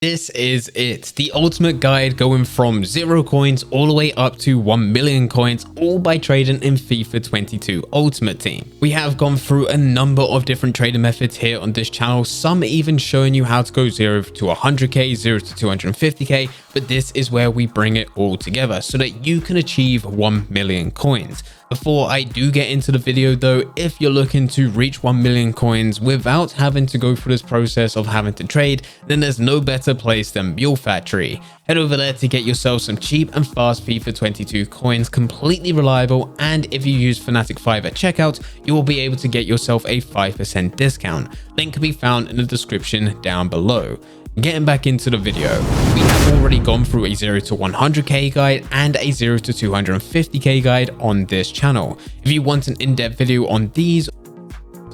This is it, the ultimate guide going from 0 coins all the way up to 1 million coins, all by trading in FIFA 22 Ultimate Team. We have gone through a number of different trading methods here on this channel, some even showing you how to go 0 to 100k, 0 to 250k, but this is where we bring it all together so that you can achieve 1 million coins. Before I do get into the video though, if you're looking to reach 1 million coins without having to go through this process of having to trade, then there's no better place than Mule Factory. Head over there to get yourself some cheap and fast FIFA 22 coins, completely reliable, and if you use Fnatic 5 at checkout, you will be able to get yourself a 5% discount. Link can be found in the description down below. Getting back into the video, we have already gone through a 0 to 100k guide and a 0 to 250k guide on this channel. If you want an in-depth video on these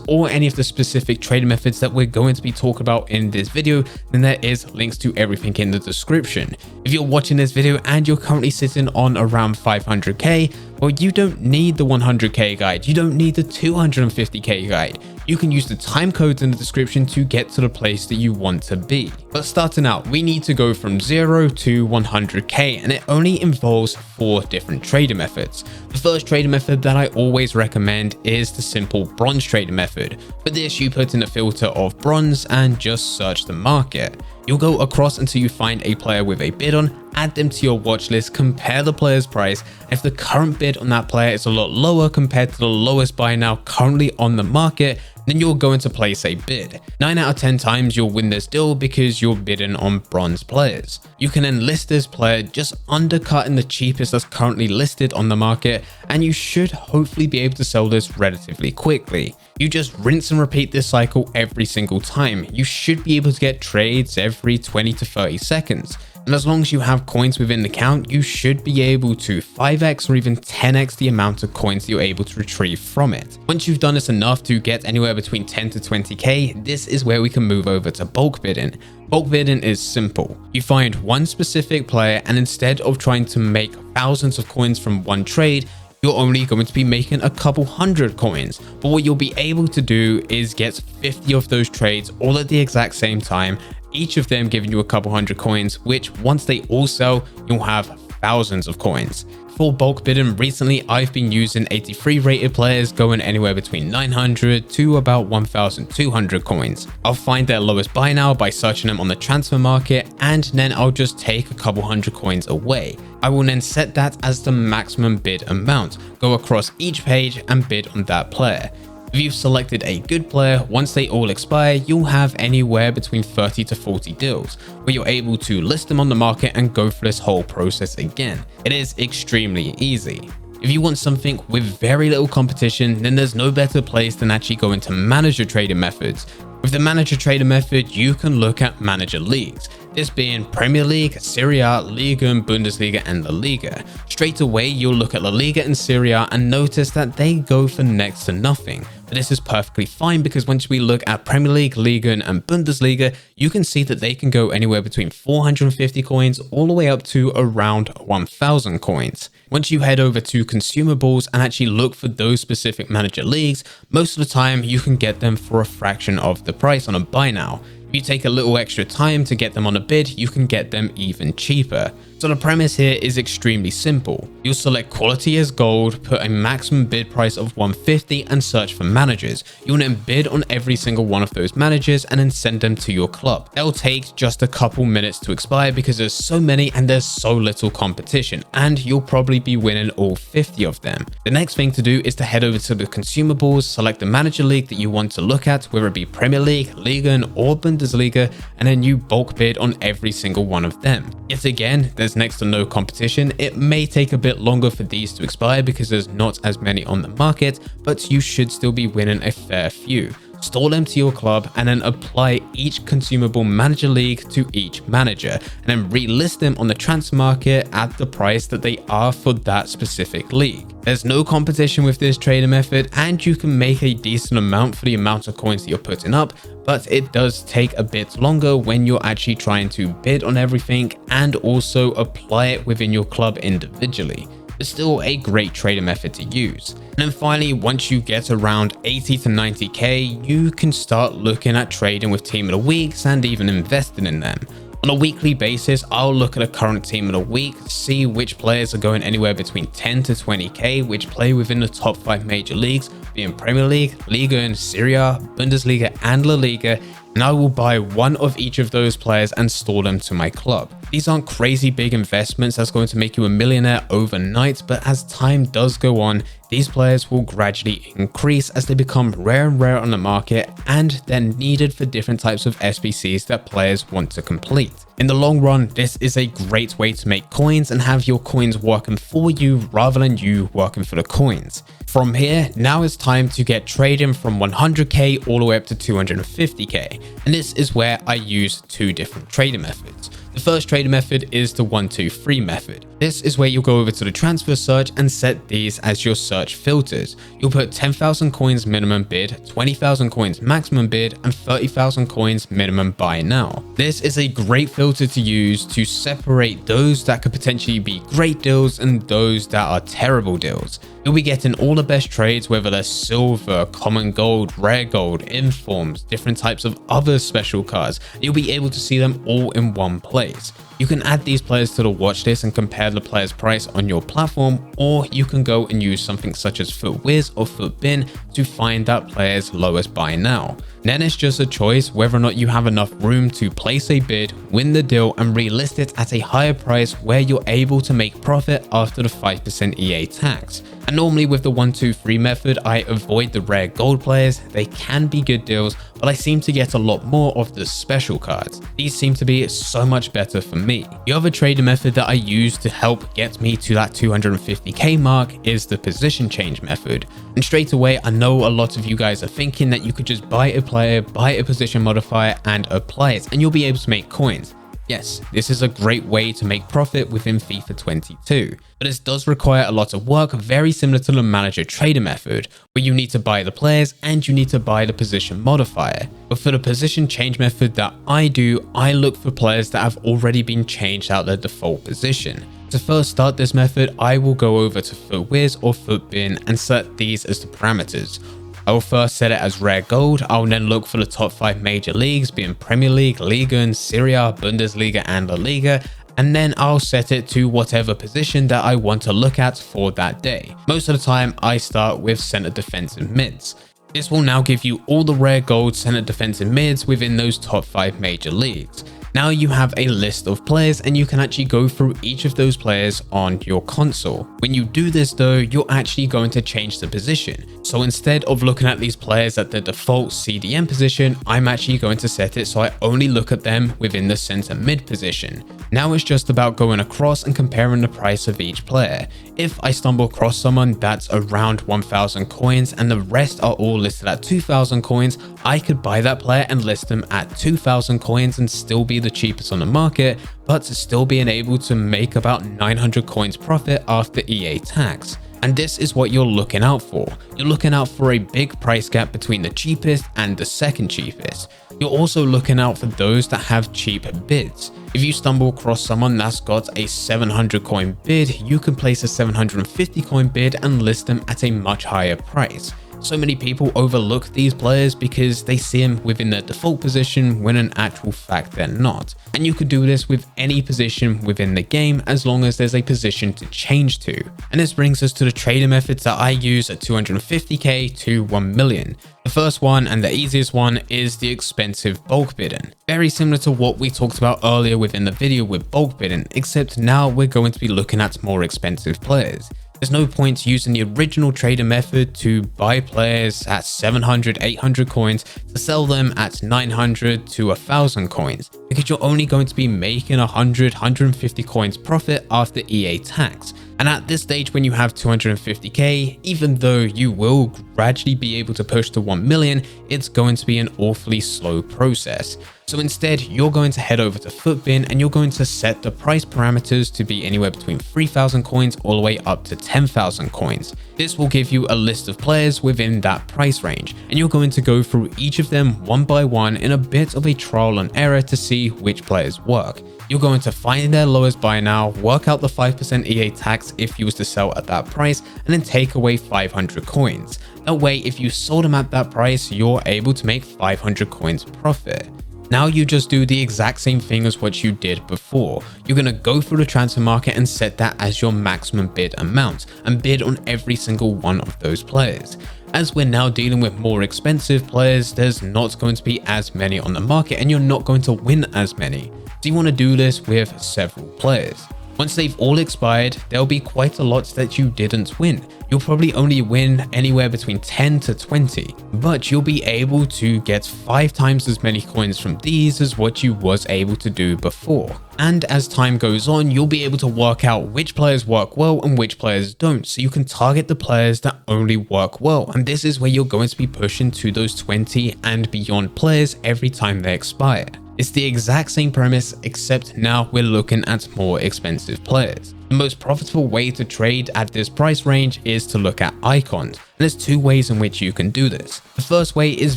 or any of the specific trading methods that we're going to be talking about in this video, then there is links to everything in the description. If you're watching this video and you're currently sitting on around 500k, well, you don't need the 100k guide, you don't need the 250k guide. You can use the time codes in the description to get to the place that you want to be. But starting out, we need to go from 0 to 100k, and it only involves 4 different trading methods. The first trading method that I always recommend is the simple bronze trading method. For this, you put in a filter of bronze and just search the market. You'll go across until you find a player with a bid on, add them to your watch list, compare the player's price. If the current bid on that player is a lot lower compared to the lowest buy now currently on the market, then you're going to place a bid. 9 out of 10 times you'll win this deal because you're bidding on bronze players. You can then list this player, just undercutting the cheapest that's currently listed on the market, and you should hopefully be able to sell this relatively quickly. You just rinse and repeat this cycle every single time. You should be able to get trades every 20 to 30 seconds. And as long as you have coins within the account, you should be able to 5x or even 10x the amount of coins that you're able to retrieve from it. Once you've done this enough to get anywhere between 10 to 20k, this is where we can move over to bulk bidding. Bulk bidding is simple. You find one specific player, and instead of trying to make thousands of coins from one trade, you're only going to be making a couple hundred coins. But what you'll be able to do is get 50 of those trades all at the exact same time, each of them giving you a couple hundred coins, which once they all sell, you'll have thousands of coins. For bulk bidding, recently I've been using 83 rated players going anywhere between 900 to about 1,200 coins. I'll find their lowest buy now by searching them on the transfer market, and then I'll just take a couple hundred coins away. I will then set that as the maximum bid amount, go across each page and bid on that player. If you've selected a good player, once they all expire, you'll have anywhere between 30 to 40 deals, where you're able to list them on the market and go through this whole process again. It is extremely easy. If you want something with very little competition, then there's no better place than actually going to manager trading methods. With the manager trader method, you can look at manager leagues, this being Premier League, Serie A, Liga, Bundesliga, and La Liga. Straight away, you'll look at La Liga and Serie A and notice that they go for next to nothing. But this is perfectly fine because once we look at Premier League, Liga, and Bundesliga, you can see that they can go anywhere between 450 coins all the way up to around 1,000 coins. Once you head over to consumables and actually look for those specific manager leagues, most of the time you can get them for a fraction of the price on a buy now. If you take a little extra time to get them on a bid, you can get them even cheaper. So the premise here is extremely simple. You'll select quality as gold, put a maximum bid price of 150 and search for managers. You'll then bid on every single one of those managers and then send them to your club. They'll take just a couple minutes to expire because there's so many and there's so little competition, and you'll probably be winning all 50 of them. The next thing to do is to head over to the consumables, select the manager league that you want to look at, whether it be Premier League, Liga, or Bundesliga, and then you bulk bid on every single one of them. Yet again, there's next to no competition. It may take a bit longer for these to expire because there's not as many on the market, but you should still be winning a fair few. Store them to your club and then apply each consumable manager league to each manager, and then relist them on the transfer market at the price that they are for that specific league. There's no competition with this trading method, and you can make a decent amount for the amount of coins that you're putting up, but it does take a bit longer when you're actually trying to bid on everything and also apply it within your club individually. But still a great trading method to use. And then finally, once you get around 80 to 90k, you can start looking at trading with team of the weeks and even investing in them. On a weekly basis, I'll look at a current team of the week, see which players are going anywhere between 10 to 20k, which play within the top 5 major leagues, being Premier League, Liga and Serie A, Bundesliga and La Liga, and I will buy one of each of those players and store them to my club. These aren't crazy big investments that's going to make you a millionaire overnight, but as time does go on, these players will gradually increase as they become rare and rare on the market, and they're needed for different types of SBCs that players want to complete. In the long run, this is a great way to make coins and have your coins working for you rather than you working for the coins. From here, now it's time to get trading from 100k all the way up to 250k, and this is where I use two different trading methods. The first trading method is the 1-2-3 method. This is where you'll go over to the transfer search and set these as your search filters. You'll put 10,000 coins minimum bid, 20,000 coins maximum bid, and 30,000 coins minimum buy now. This is a great filter to use to separate those that could potentially be great deals and those that are terrible deals. You'll be getting all the best trades, whether they're silver, common gold, rare gold, informs, different types of other special cards. You'll be able to see them all in one place. You can add these players to the watch list and compare the player's price on your platform, or you can go and use something such as FootWiz or FootBin to find that player's lowest buy now. Then it's just a choice whether or not you have enough room to place a bid, win the deal, and relist it at a higher price where you're able to make profit after the 5% EA tax. And normally with the 1-2-3 method, I avoid the rare gold players. They can be good deals, but I seem to get a lot more of the special cards. These seem to be so much better for me. The other trading method that I use to help get me to that 250k mark is the position change method. And straight away, I know a lot of you guys are thinking that you could just buy a player, buy a position modifier and apply it, and you'll be able to make coins. Yes, this is a great way to make profit within FIFA 22, but this does require a lot of work, very similar to the manager trader method, where you need to buy the players and you need to buy the position modifier. But for the position change method that I do, I look for players that have already been changed out their default position. To first start this method, I will go over to FootWiz or FootBin and set these as the parameters. I will first set it as rare gold. I'll then look for the top 5 major leagues, being Premier League, Liga and Serie A, Bundesliga and La Liga, and then I'll set it to whatever position that I want to look at for that day. Most of the time I start with center defensive mids. This will now give you all the rare gold center defensive mids within those top 5 major leagues. Now you have a list of players and you can actually go through each of those players on your console. When you do this though, you're actually going to change the position. So instead of looking at these players at their default CDM position, I'm actually going to set it so I only look at them within the center mid position. Now it's just about going across and comparing the price of each player. If I stumble across someone that's around 1,000 coins and the rest are all listed at 2,000 coins, I could buy that player and list them at 2,000 coins and still be the cheapest on the market, but still being able to make about 900 coins profit after EA tax. And this is what you're looking out for. You're looking out for a big price gap between the cheapest and the second cheapest. You're also looking out for those that have cheap bids. If you stumble across someone that's got a 700 coin bid, you can place a 750 coin bid and list them at a much higher price. So many people overlook these players because they see them within their default position when in actual fact they're not. And you could do this with any position within the game as long as there's a position to change to. And this brings us to the trader methods that I use at 250k to 1 million. The first one and the easiest one is the expensive bulk bidding. Very similar to what we talked about earlier within the video with bulk bidding, except now we're going to be looking at more expensive players. There's no point using the original trader method to buy players at 700, 800 coins to sell them at 900 to 1,000 coins, because you're only going to be making 100, 150 coins profit after EA tax. And at this stage, when you have 250k, even though you will gradually be able to push to 1 million, it's going to be an awfully slow process. So instead, you're going to head over to FootBin and you're going to set the price parameters to be anywhere between 3,000 coins all the way up to 10,000 coins. This will give you a list of players within that price range, and you're going to go through each of them one by one in a bit of a trial and error to see which players work. You're going to find their lowest buy now, work out the 5% EA tax if you was to sell at that price, and then take away 500 coins. That way, if you sold them at that price, you're able to make 500 coins profit. Now you just do the exact same thing as what you did before. You're going to go through the transfer market and set that as your maximum bid amount and bid on every single one of those players. As we're now dealing with more expensive players, there's not going to be as many on the market and you're not going to win as many. So you want to do this with several players. Once they've all expired, there'll be quite a lot that you didn't win. You'll probably only win anywhere between 10 to 20, but you'll be able to get 5 times as many coins from these as what you was able to do before. And as time goes on, you'll be able to work out which players work well and which players don't, so you can target the players that only work well. And this is where you're going to be pushing to those 20 and beyond players every time they expire. It's the exact same premise, except now we're looking at more expensive players. The most profitable way to trade at this price range is to look at icons. And there's 2 ways in which you can do this. The first way is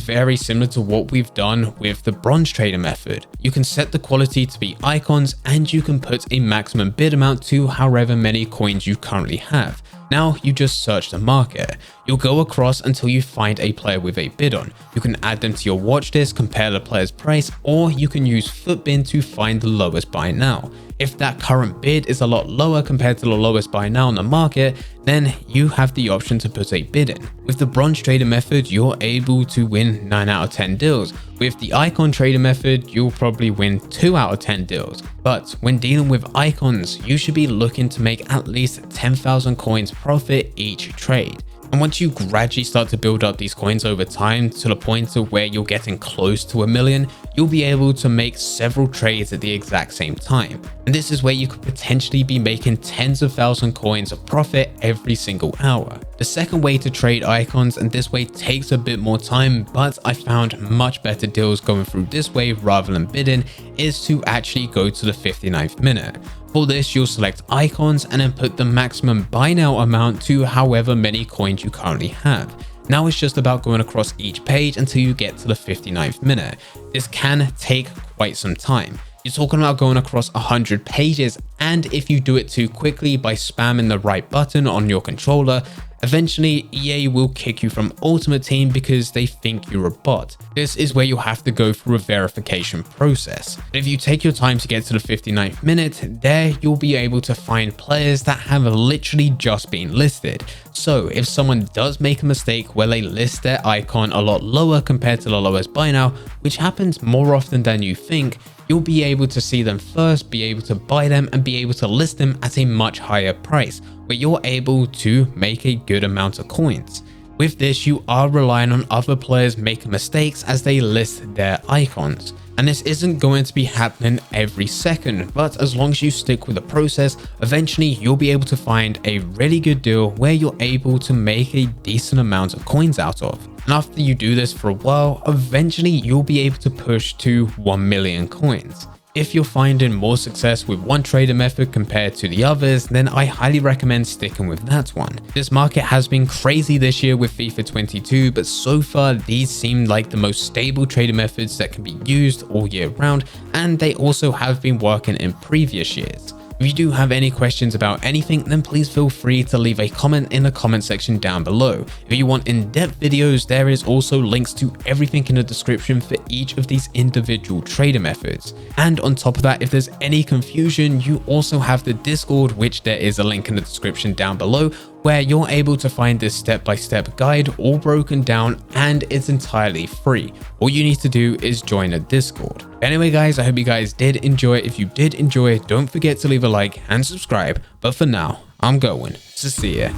very similar to what we've done with the bronze trader method. You can set the quality to be icons and you can put a maximum bid amount to however many coins you currently have. Now you just search the market. You'll go across until you find a player with a bid on. You can add them to your watch list, compare the player's price, or you can use Footbin to find the lowest buy now. If that current bid is a lot lower compared to the lowest buy now on the market, then you have the option to put a bid in. With the bronze trader method, you're able to win 9 out of 10 deals. With the icon trader method, you'll probably win 2 out of 10 deals. But when dealing with icons, you should be looking to make at least 10,000 coins profit each trade. And once you gradually start to build up these coins over time to the point to where you're getting close to 1 million, you'll be able to make several trades at the exact same time. And this is where you could potentially be making tens of thousand coins of profit every single hour. The second way to trade icons, and this way takes a bit more time, but I found much better deals going through this way rather than bidding, is to actually go to the 59th minute. For this, you'll select icons and then put the maximum buy now amount to however many coins you currently have. Now it's just about going across each page until you get to the 59th minute. This can take quite some time. You're talking about going across 100 pages, and if you do it too quickly by spamming the right button on your controller, eventually EA will kick you from Ultimate Team because they think you're a bot. This is where you'll have to go through a verification process. But if you take your time to get to the 59th minute, there you'll be able to find players that have literally just been listed. So if someone does make a mistake where they list their icon a lot lower compared to the lowest buy now, which happens more often than you think, you'll be able to see them first, be able to buy them, and be able to list them at a much higher price, where you're able to make a good amount of coins. With this, you are relying on other players making mistakes as they list their icons. And this isn't going to be happening every second, but as long as you stick with the process, eventually you'll be able to find a really good deal where you're able to make a decent amount of coins out of. And after you do this for a while, eventually you'll be able to push to 1 million coins. If you're finding more success with one trader method compared to the others, then I highly recommend sticking with that one. This market has been crazy this year with FIFA 22, but so far these seem like the most stable trader methods that can be used all year round, and they also have been working in previous years. If you do have any questions about anything, then please feel free to leave a comment in the comment section down below. If you want in-depth videos, there is also links to everything in the description for each of these individual trader methods. And on top of that, if there's any confusion, you also have the Discord, which there is a link in the description down below, where you're able to find this step-by-step guide all broken down, and it's entirely free. All you need to do is join a Discord. Anyway guys, I hope you guys did enjoy. If you did enjoy, don't forget to leave a like and subscribe. But for now, I'm going to see ya.